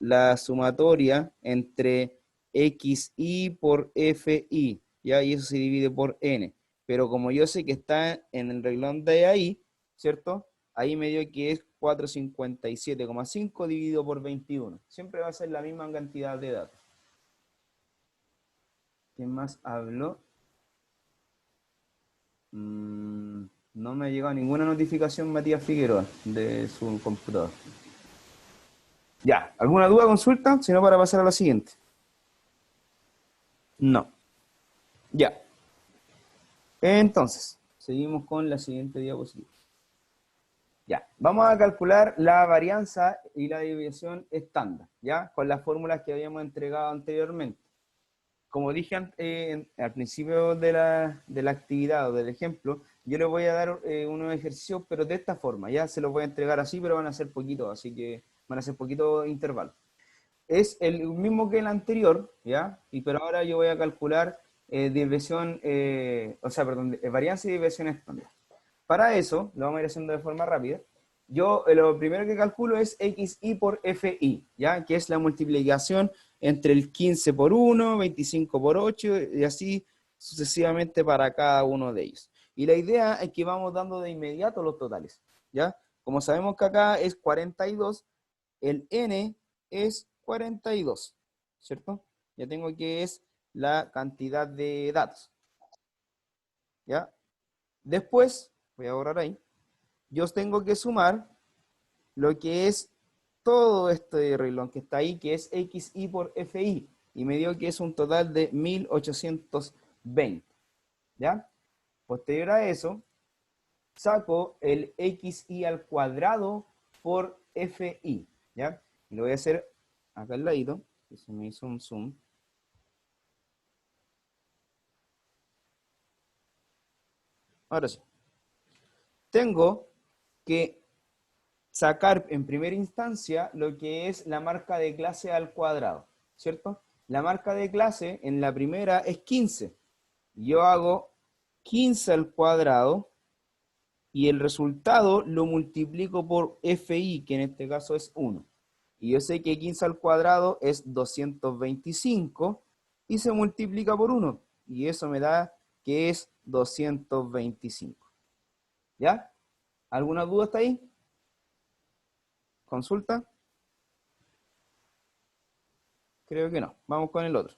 la sumatoria entre xi por fi, ¿ya? Y eso se divide por n. Pero como yo sé que está en el renglón de ahí, ¿cierto? Ahí me dio que es 457,5 dividido por 21. Siempre va a ser la misma cantidad de datos. ¿Quién más habló? No me ha llegado ninguna notificación, Matías Figueroa, de su computador. Ya, ¿alguna duda, consulta? Si no, para pasar a la siguiente. No. Ya. Entonces, seguimos con la siguiente diapositiva. Ya, vamos a calcular la varianza y la desviación estándar, ¿ya? Con las fórmulas que habíamos entregado anteriormente. como dije al principio de la actividad o del ejemplo, yo les voy a dar unos ejercicios, pero de esta forma, ya se los voy a entregar así, pero van a ser poquitos, así que van a ser poquitos intervalos. Es el mismo que el anterior, ¿ya? Pero ahora yo voy a calcular desviación, perdón, varianza y desviación estándar. Para eso, lo vamos a ir haciendo de forma rápida. Yo lo primero que calculo es XI por FI, ¿ya? Que es la multiplicación entre el 15 por 1, 25 por 8 y así sucesivamente para cada uno de ellos. Y la idea es que vamos dando de inmediato los totales, ¿ya? Como sabemos que acá es 42, el N es 42, ¿cierto? Ya tengo que es la cantidad de datos, ¿ya? Después, voy a borrar ahí, yo tengo que sumar lo que es todo este renglón que está ahí, que es XI por FI, y me dio que es un total de 1820, ¿ya? Posterior a eso, saco el XI al cuadrado por FI, ¿ya? Y lo voy a hacer acá al ladito, que se me hizo un zoom. Ahora sí. Tengo que sacar en primera instancia lo que es la marca de clase al cuadrado, ¿cierto? La marca de clase en la primera es 15. Yo hago 15 al cuadrado y el resultado lo multiplico por FI, que en este caso es 1. Y yo sé que 15 al cuadrado es 225 y se multiplica por 1. Y eso me da que es 225. ¿Ya? ¿Alguna duda hasta ahí? ¿Consulta? Creo que no. Vamos con el otro.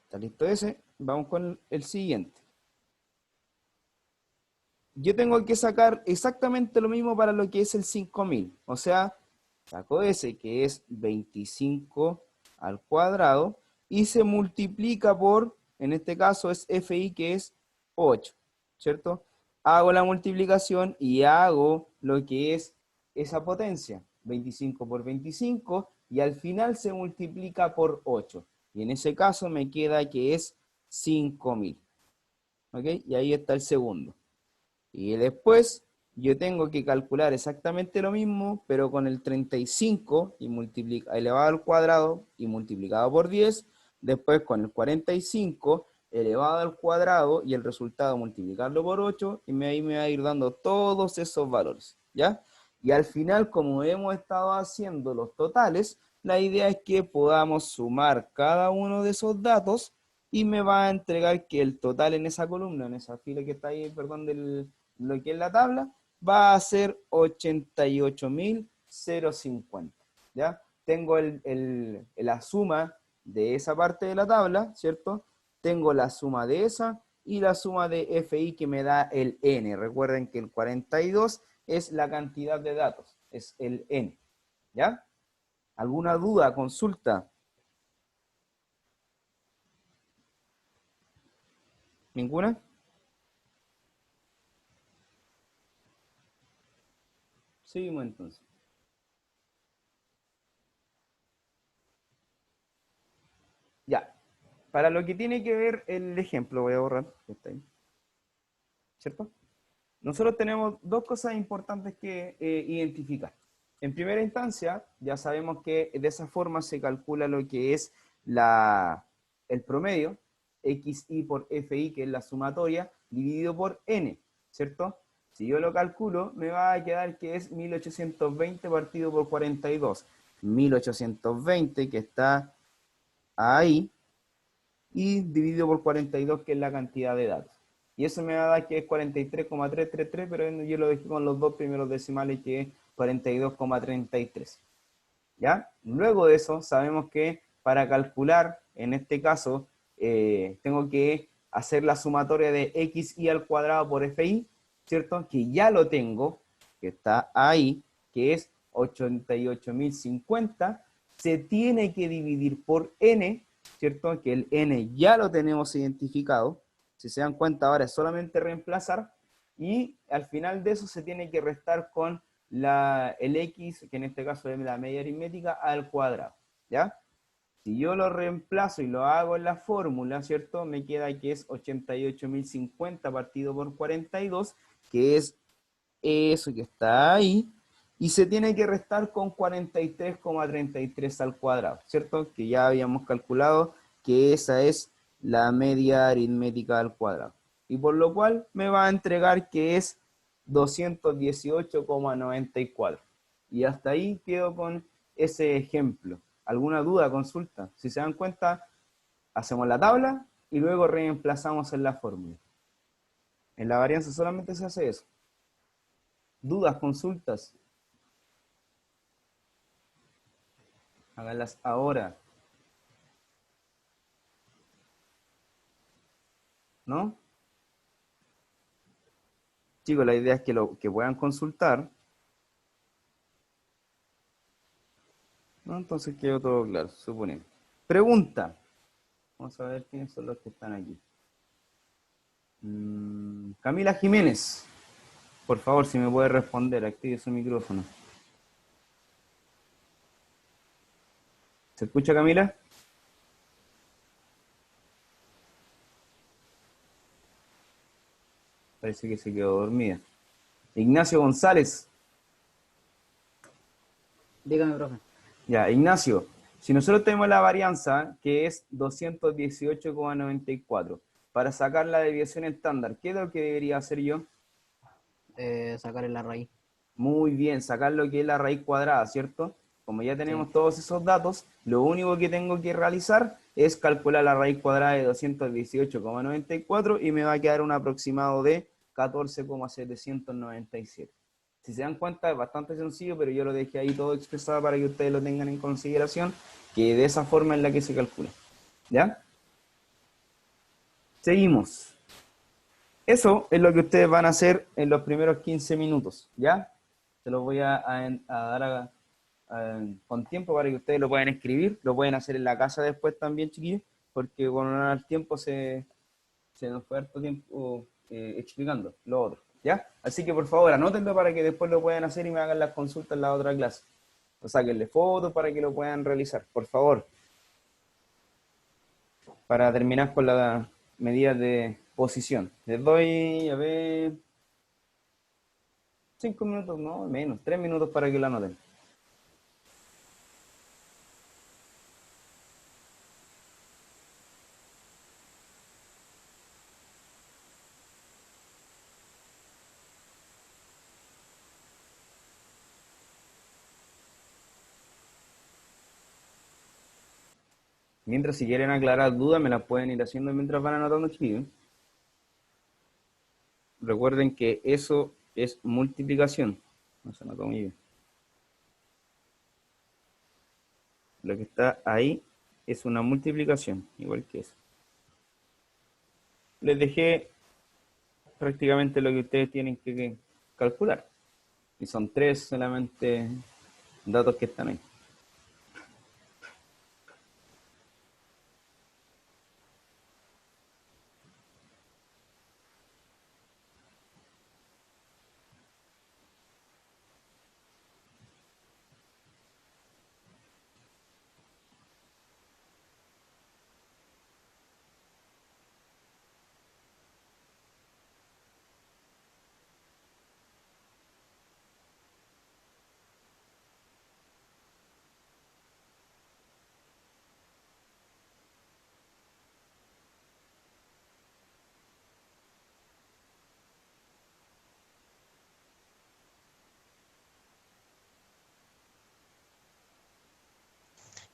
¿Está listo ese? Vamos con el siguiente. Yo tengo que sacar exactamente lo mismo para lo que es el 5000. O sea, saco ese que es 25 al cuadrado y se multiplica por, en este caso es FI que es 8, ¿cierto? Hago la multiplicación y hago lo que es esa potencia, 25 por 25, y al final se multiplica por 8. Y en ese caso me queda que es 5000. ¿Ok? Y ahí está el segundo. Y después yo tengo que calcular exactamente lo mismo, pero con el 35 y elevado al cuadrado y multiplicado por 10. Después con el 45 elevado al cuadrado y el resultado multiplicarlo por 8. Y ahí me va a ir dando todos esos valores, ¿ya? Y al final, como hemos estado haciendo los totales, la idea es que podamos sumar cada uno de esos datos y me va a entregar que el total en esa columna, en esa fila que está ahí, perdón, lo que es la tabla, va a ser 88.050, ¿ya? Tengo la suma de esa parte de la tabla, ¿cierto? Tengo la suma de esa y la suma de FI que me da el N. Recuerden que el 42 es la cantidad de datos, es el N, ¿ya? ¿Alguna duda, consulta? ¿Ninguna? Seguimos entonces. Ya. Para lo que tiene que ver el ejemplo, voy a borrar, que está ahí, ¿cierto? Nosotros tenemos dos cosas importantes que identificar. En primera instancia, ya sabemos que de esa forma se calcula lo que es el promedio, XI por FI, que es la sumatoria, dividido por N, ¿cierto? Si yo lo calculo, me va a quedar que es 1820 partido por 42. 1820, que está ahí, y dividido por 42, que es la cantidad de datos. Y eso me va a dar que es 43,333, pero yo lo dejé con los dos primeros decimales, que es 42,33. ¿Ya? Luego de eso, sabemos que para calcular, en este caso, tengo que hacer la sumatoria de XI al cuadrado por FI, ¿cierto? Que ya lo tengo, que está ahí, que es 88.050, se tiene que dividir por N, ¿cierto? Que el N ya lo tenemos identificado. Si se dan cuenta, ahora es solamente reemplazar, y al final de eso se tiene que restar con el X, que en este caso es la media aritmética, al cuadrado, ¿ya? Si yo lo reemplazo y lo hago en la fórmula, ¿cierto? Me queda que es 88.050 partido por 42, que es eso que está ahí, y se tiene que restar con 43,33 al cuadrado, ¿cierto? Que ya habíamos calculado que esa es la media aritmética al cuadrado. Y por lo cual me va a entregar que es 218,94. Y hasta ahí quedo con ese ejemplo. ¿Alguna duda, consulta? Si se dan cuenta, hacemos la tabla y luego reemplazamos en la fórmula. En la varianza solamente se hace eso. ¿Dudas, consultas? Háganlas ahora, ¿no? Chicos, la idea es que puedan consultar, ¿no? Entonces quedó todo claro, suponemos. Pregunta. Vamos a ver quiénes son los que están aquí. Camila Jiménez, por favor, si me puede responder, active su micrófono. ¿Se escucha, Camila? Parece que se quedó dormida. Ignacio González. Dígame, profe. Ya, Ignacio, si nosotros tenemos la varianza que es 218,94, para sacar la desviación estándar, ¿qué es lo que debería hacer yo? Sacar en la raíz. Muy bien, sacar lo que es la raíz cuadrada, ¿cierto? Como ya tenemos Sí. todos esos datos, lo único que tengo que realizar es calcular la raíz cuadrada de 218,94 y me va a quedar un aproximado de 14,797. Si se dan cuenta, es bastante sencillo, pero yo lo dejé ahí todo expresado para que ustedes lo tengan en consideración, que de esa forma es la que se calcula. ¿Ya? Seguimos. Eso es lo que ustedes van a hacer en los primeros 15 minutos, ¿ya? Se los voy a dar con tiempo para que ustedes lo puedan escribir, lo pueden hacer en la casa después también, chiquillos, porque con el tiempo se nos fue harto tiempo explicando lo otro, ¿ya? Así que por favor anótenlo para que después lo puedan hacer y me hagan las consultas en la otra clase. O sáquenle fotos para que lo puedan realizar, por favor. Para terminar con las medidas de posición. Les doy, a ver, 5 minutos, no, menos, 3 minutos para que lo anoten. Mientras, si quieren aclarar dudas, me las pueden ir haciendo mientras van anotando, chiquillos. Recuerden que eso es multiplicación. No se anotó muy bien. Lo que está ahí es una multiplicación, igual que eso. Les dejé prácticamente lo que ustedes tienen que calcular. Y son 3 solamente datos que están ahí.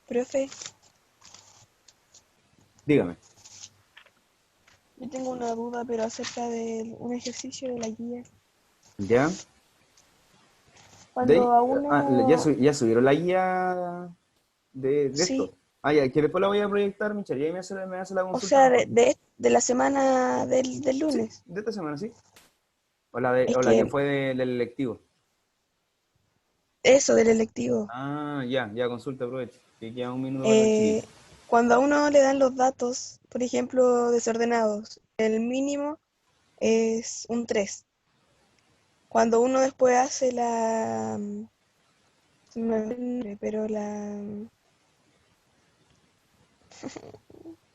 Profe, Dígame. yo tengo una duda, pero acerca de un ejercicio de la guía. ¿Ya? Cuando a Ya subieron la guía de esto. sí, Ah, ya, que después la voy a proyectar, Michelle, y ahí me hace la o consulta sea, mejor. de la semana del Sí, lunes. de esta semana, sí. O Es la que que fue del electivo. eso del electivo, Ah, ya, consulta, aproveche. Que queda un minuto para los eh, chiquillos. cuando a uno le dan los datos, por ejemplo, desordenados, el mínimo es un 3. Cuando uno después hace se me olvidó el nombre, pero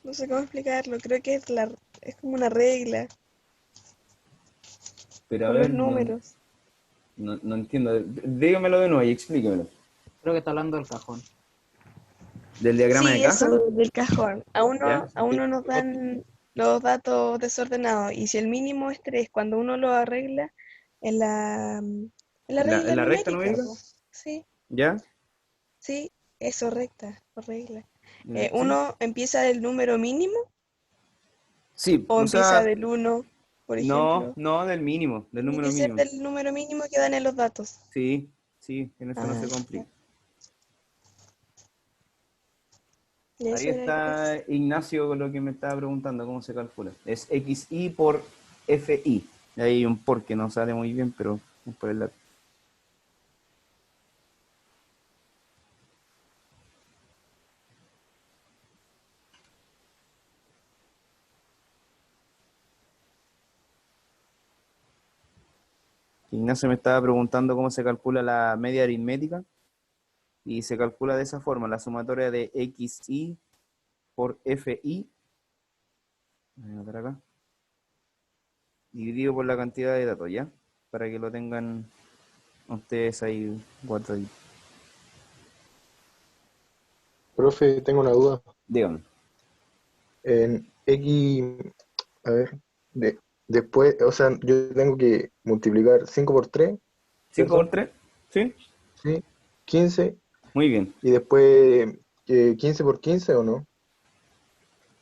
No sé cómo explicarlo, creo que es como una regla Pero a con los ver, números. no entiendo. Dígamelo de nuevo y explíquemelo. Creo que está hablando del cajón. ¿Del diagrama de Sí, caja? eso del cajón. ¿Ya? A uno nos dan los datos desordenados y si el mínimo es 3 cuando uno lo arregla en la ¿En regla la recta numérica, numérica? po. Sí, ¿Ya? sí, eso, recta, por regla. Sí. Uno empieza del número mínimo Sí, o o empieza sea, del uno, por no, ejemplo. no del mínimo, del Tiene número que ser mínimo. del número mínimo que dan en los datos. Sí, sí, en eso no Ah, se ya. complica. Y Ahí eso era está gracias. Ignacio con lo que me estaba preguntando, ¿cómo se calcula? Es XI por FI. Hay un por que no sale muy bien, pero es por el lado. Ignacio me estaba preguntando cómo se calcula la media aritmética y se calcula de esa forma, la sumatoria de XI por FI, voy a anotar acá, dividido por la cantidad de datos, ¿ya? Para que lo tengan ustedes ahí guardadito. Profe, tengo una duda. Díganme. En X, a ver, después, o sea, yo tengo que multiplicar 5 por 3, 5 por ¿cierto? 3, ¿sí? Sí, 15, Muy bien. y después 15 por 15 ¿o no?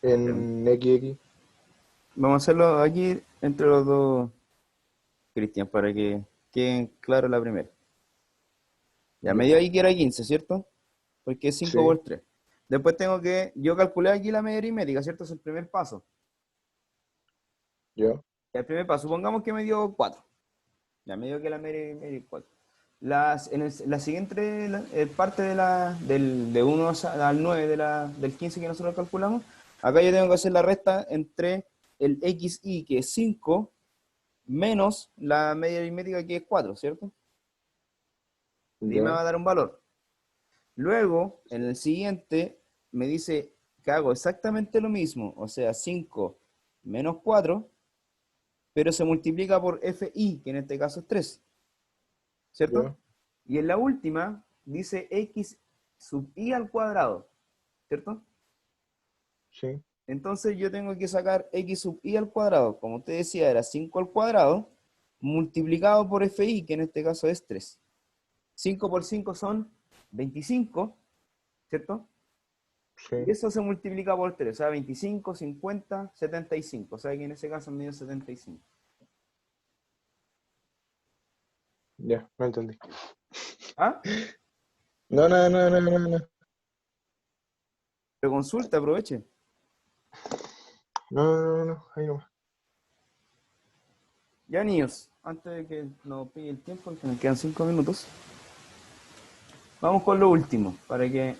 En XX. Vamos a hacerlo aquí entre los dos, Cristian, para que quede claro la primera. Ya me Ya, dio ahí que era 15, ¿cierto? Porque es 5 sí, por 3. Después tengo que, yo calculé aquí la media aritmética, ¿cierto? Es el primer paso. ya, El primer paso, supongamos que me dio 4. Ya me dio que la media aritmética es 4. La siguiente parte de 1 al 9 del 15 que nosotros calculamos, acá yo tengo que hacer la resta entre el XI, que es 5, menos la media aritmética, que es 4, ¿cierto? Y me va ya, a dar un valor. Luego, en el siguiente, me dice que hago exactamente lo mismo, o sea, 5 menos 4, pero se multiplica por FI, que en este caso es 3, ¿cierto? ya, Y en la última dice X sub I al cuadrado, ¿cierto? sí, Entonces yo tengo que sacar X sub I al cuadrado, como usted decía, era 5 al cuadrado, multiplicado por FI, que en este caso es 3. 5 por 5 son 25, ¿cierto? Y sí, eso se multiplica por 3, o sea, 25, 50, 75. O sea, que en ese caso me dio 75. ya, no entendí. ¿Ah? No, no, no, no, no, no, Pero consulta, aproveche. no, no, no, ahí nomás. Ya, niños, antes de que nos pille el tiempo, que nos quedan 5 minutos, vamos con lo último, para que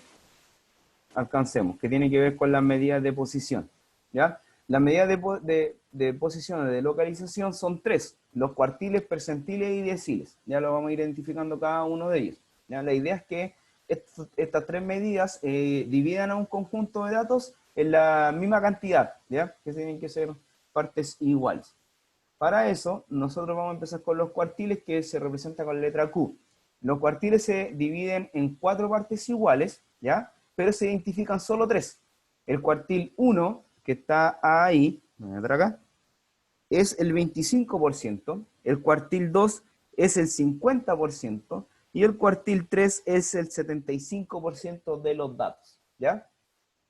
alcancemos, que tiene que ver con las medidas de posición. ¿Ya? Las medidas de posición o de localización son 3, los cuartiles, percentiles y deciles. Ya lo vamos a ir identificando cada uno de ellos. ¿Ya? La idea es que estas 3 medidas dividan a un conjunto de datos en la misma cantidad, ¿ya? Que tienen que ser partes iguales. Para eso, nosotros vamos a empezar con los cuartiles, que se representa con la letra Q. Los cuartiles se dividen en 4 partes iguales, ¿ya? Pero se identifican solo 3. El cuartil 1, que está ahí, voy a ver acá, es el 25%, el cuartil 2 es el 50% y el cuartil 3 es el 75% de los datos, ¿ya?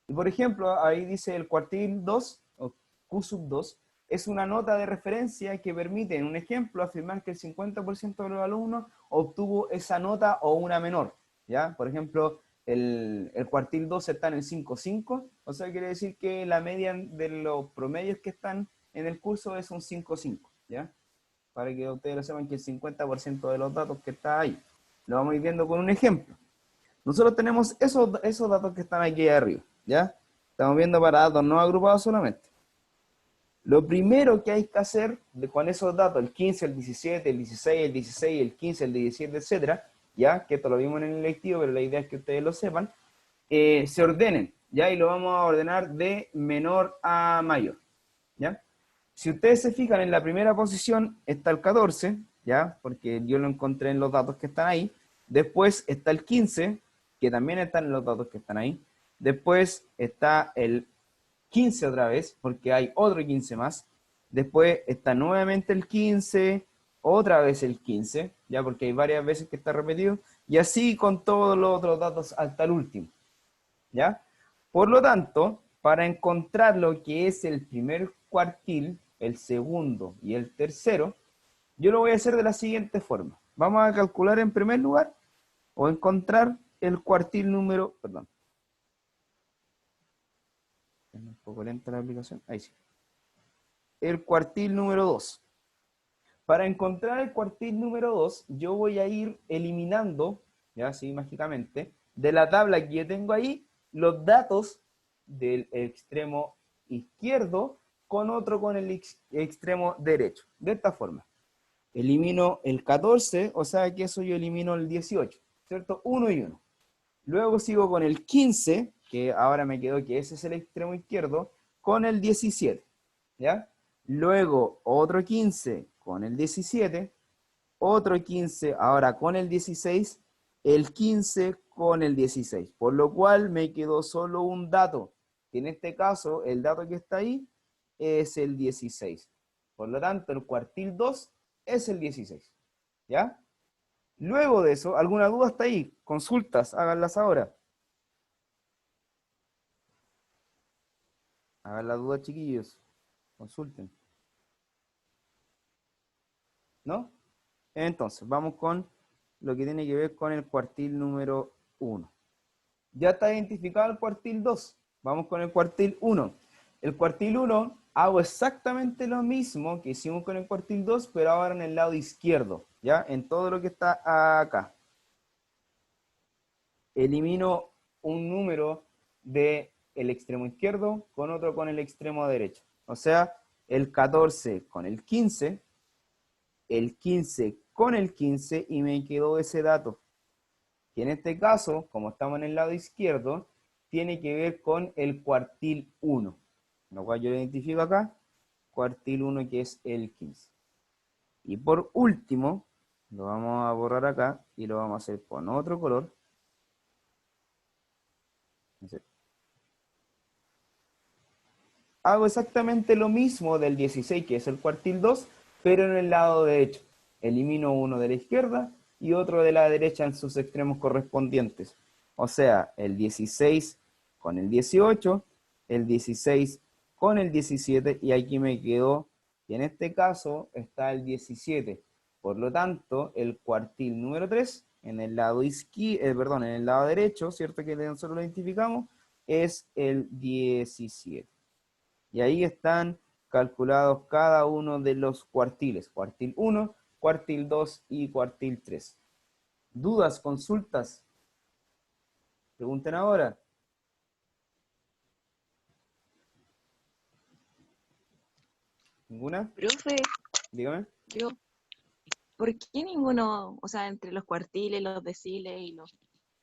Y por ejemplo, ahí dice el cuartil 2, o Q sub 2, es una nota de referencia que permite, en un ejemplo, afirmar que el 50% de los alumnos obtuvo esa nota o una menor, ¿ya? Por ejemplo, el cuartil 2 está en el 5,5, o sea, quiere decir que la media de los promedios que están en el curso es un 5,5, ¿ya? Para que ustedes lo sepan, que el 50% de los datos que está ahí. Lo vamos a ir viendo con un ejemplo. Nosotros tenemos esos datos que están aquí arriba, ¿ya? Estamos viendo para datos no agrupados solamente. Lo primero que hay que hacer con esos datos, el 15, el 17, el 16, el 16, el 15, el 17, etcétera, ¿ya? Que esto lo vimos en el lectivo, pero la idea es que ustedes lo sepan, se ordenen, ¿ya? Y lo vamos a ordenar de menor a mayor, ¿ya? Si ustedes se fijan, en la primera posición está el 14, ¿ya? Porque yo lo encontré en los datos que están ahí. Después está el 15, que también están en los datos que están ahí. Después está el 15 otra vez, porque hay otro 15 más. Después está nuevamente el 15, otra vez el 15, ¿ya? Porque hay varias veces que está repetido. Y así con todos los otros datos hasta el último, ¿ya? Por lo tanto, para encontrar lo que es el primer cuartil, el segundo y el tercero, yo lo voy a hacer de la siguiente forma. Vamos a calcular en primer lugar o encontrar el cuartil número, perdón. Es un poco lenta la aplicación. Ahí sí. El cuartil número 2. Para encontrar el cuartil número 2, yo voy a ir eliminando, ya así mágicamente, de la tabla que yo tengo ahí, los datos del extremo izquierdo con otro con el extremo derecho. De esta forma. Elimino el 14, o sea que eso yo elimino el 18, ¿cierto? 1 y 1. Luego sigo con el 15, que ahora me quedó que ese es el extremo izquierdo, con el 17, ¿ya? Luego otro 15 con el 17, otro 15 ahora con el 16, el 15 con el 16, por lo cual me quedó solo un dato, que en este caso el dato que está ahí es el 16. Por lo tanto, el cuartil 2 es el 16, ¿ya? Luego de eso, ¿alguna duda hasta ahí? Consultas, háganlas ahora. Hagan la duda, chiquillos. Consulten. ¿No? Entonces, vamos con lo que tiene que ver con el cuartil número 1. Ya está identificado el cuartil 2. Vamos con el cuartil 1. El cuartil 1 hago exactamente lo mismo que hicimos con el cuartil 2, pero ahora en el lado izquierdo, ¿ya? En todo lo que está acá. Elimino un número del extremo izquierdo con otro con el extremo derecho. O sea, el 14 con el 15 con el 15 y me quedó ese dato. Y en este caso, como estamos en el lado izquierdo, tiene que ver con el cuartil 1. Lo cual yo lo identifico acá, cuartil 1 que es el 15. Y por último, lo vamos a borrar acá y lo vamos a hacer con otro color. Hago exactamente lo mismo del 16, que es el cuartil 2, pero en el lado derecho. Elimino uno de la izquierda y otro de la derecha en sus extremos correspondientes. O sea, el 16 con el 18, el 16 con el 17, y aquí me quedó, y en este caso está el 17. Por lo tanto, el cuartil número 3, en el lado en el lado derecho, ¿cierto? Que nosotros lo identificamos, es el 17. Y ahí están calculados cada uno de los cuartiles. Cuartil 1, cuartil 2 y cuartil 3. ¿Dudas, consultas? Pregunten ahora. ¿Ninguna? Profe, Dígame. yo, ¿por qué ninguno, o sea, entre los cuartiles, los deciles y los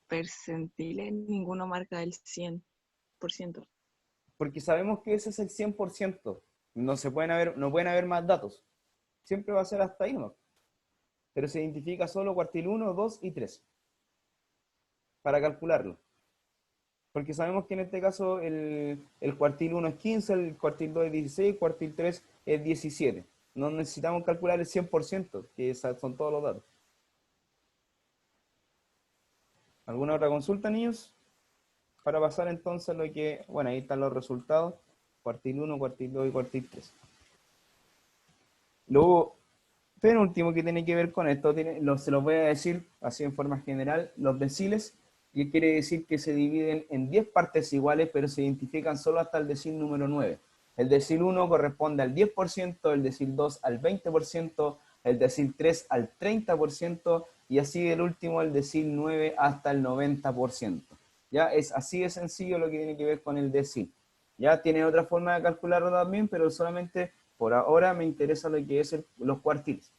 percentiles, ninguno marca el 100%? Porque sabemos que ese es el 100%. No pueden haber más datos. Siempre va a ser hasta ahí, ¿no? Pero se identifica solo cuartil 1, 2 y 3 para calcularlo. Porque sabemos que en este caso el cuartil 1 es 15, el cuartil 2 es 16, el cuartil 3 es 17. No necesitamos calcular el 100%, que son todos los datos. ¿Alguna otra consulta, niños? Para pasar entonces a lo que, bueno, ahí están los resultados. Cuartil 1, cuartil 2 y cuartil 3. Luego, penúltimo que tiene que ver con esto, se los voy a decir así en forma general, los deciles, y quiere decir que se dividen en 10 partes iguales, pero se identifican solo hasta el decil número 9. El decil 1 corresponde al 10%, el decil 2 al 20%, el decil 3 al 30%, y así el último, el decil 9 hasta el 90%. Ya es así de sencillo lo que tiene que ver con el decil. Ya tiene otra forma de calcularlo también, pero solamente por ahora me interesa lo que es los cuartiles.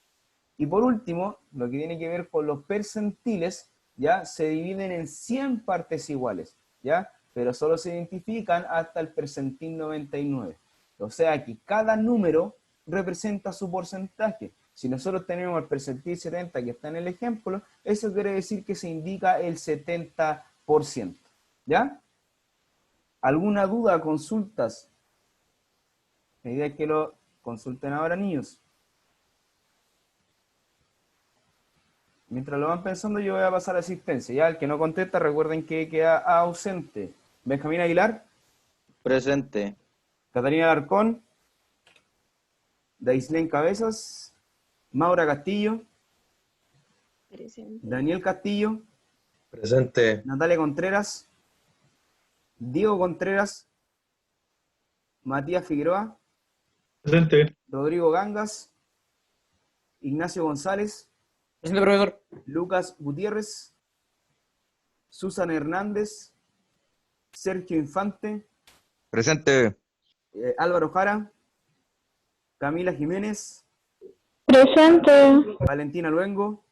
Y por último, lo que tiene que ver con los percentiles, ya se dividen en 100 partes iguales, ¿ya? pero solo se identifican hasta el percentil 99. O sea que cada número representa su porcentaje. Si nosotros tenemos el percentil 70 que está en el ejemplo, eso quiere decir que se indica el 70%. ¿Ya? ¿Alguna duda, consultas? La idea es que lo consulten ahora, niños. Mientras lo van pensando, yo voy a pasar a asistencia. Ya, el que no contesta, recuerden que queda ausente. Benjamín Aguilar, Presente. Catalina Alarcón, Daislén Cabezas, Maura Castillo, Presente. Daniel Castillo, Presente. Natalia Contreras, Diego Contreras, Matías Figueroa, Presente. Rodrigo Gangas, Ignacio González, Presente, profesor. Lucas Gutiérrez, Susan Hernández, Sergio Infante, Presente. Álvaro Jara, Camila Jiménez, Presente. Valentina Luengo,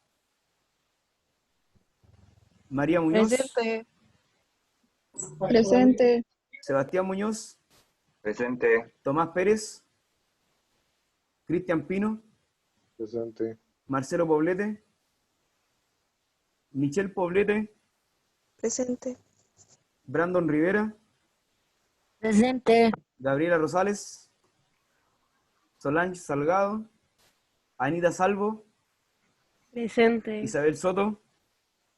María Muñoz, Presente. Sebastián Muñoz, Presente. Tomás Pérez, Cristian Pino, Presente. Marcelo Poblete, Michelle Poblete, Presente. Brandon Rivera, Presente. Gabriela Rosales, Solange Salgado, Anita Salvo, Presente. Isabel Soto,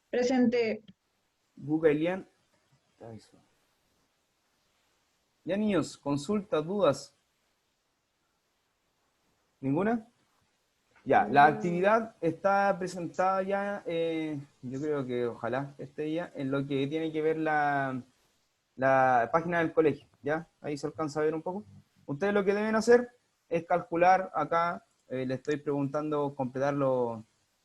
Presente. Buca Ilián. Ya, niños, consultas, dudas. ¿Ninguna? Ya, la actividad está presentada ya, yo creo que ojalá esté ya, en lo que tiene que ver la página del colegio, ¿ya? Ahí se alcanza a ver un poco. Ustedes lo que deben hacer es calcular acá, le estoy preguntando completar los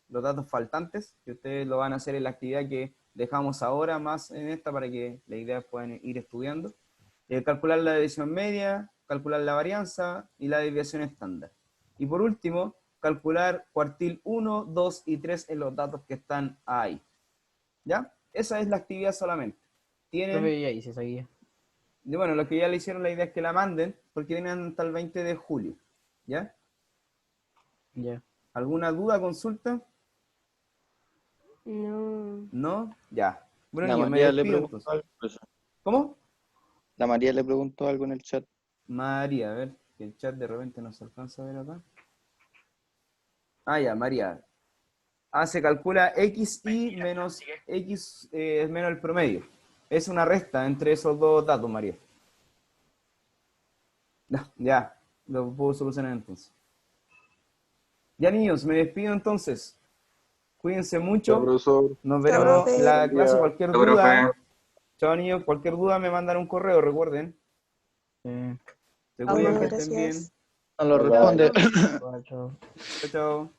datos faltantes, que ustedes lo van a hacer en la actividad que dejamos ahora más en esta para que la idea puedan ir estudiando. Calcular la desviación media, calcular la varianza y la desviación estándar. Y por último, calcular cuartil 1, 2 y 3 en los datos que están ahí. ¿Ya? Esa es la actividad solamente. Tienen, Profe, ya hice esa guía. bueno, los que ya le hicieron, la idea es que la manden, porque tienen hasta el 20 de julio. ¿Ya? Ya. ¿Alguna duda, consulta? No. ¿No? Ya. Bueno, La niños, me María le despido preguntó entonces. algo, profesor. ¿Cómo? La María le preguntó algo en el chat. María, a ver, que el chat de repente no se alcanza a ver acá. Ah, ya, María. Ah, se calcula XI menos X menos el promedio. Es una resta entre esos dos datos, María. No, ya, lo puedo solucionar entonces. Ya, niños, me despido entonces. Cuídense Chao, mucho. profesor. Nos Chao, veremos profe. en la Buen clase. día. Cualquier Chao, duda. profe. Chao, niños. Cualquier duda me mandan un correo, recuerden. Sí. Se Chao, cuidan, que estén bien. gracias. No lo Bye, bye. responde. Chao, chao. Chao, chao.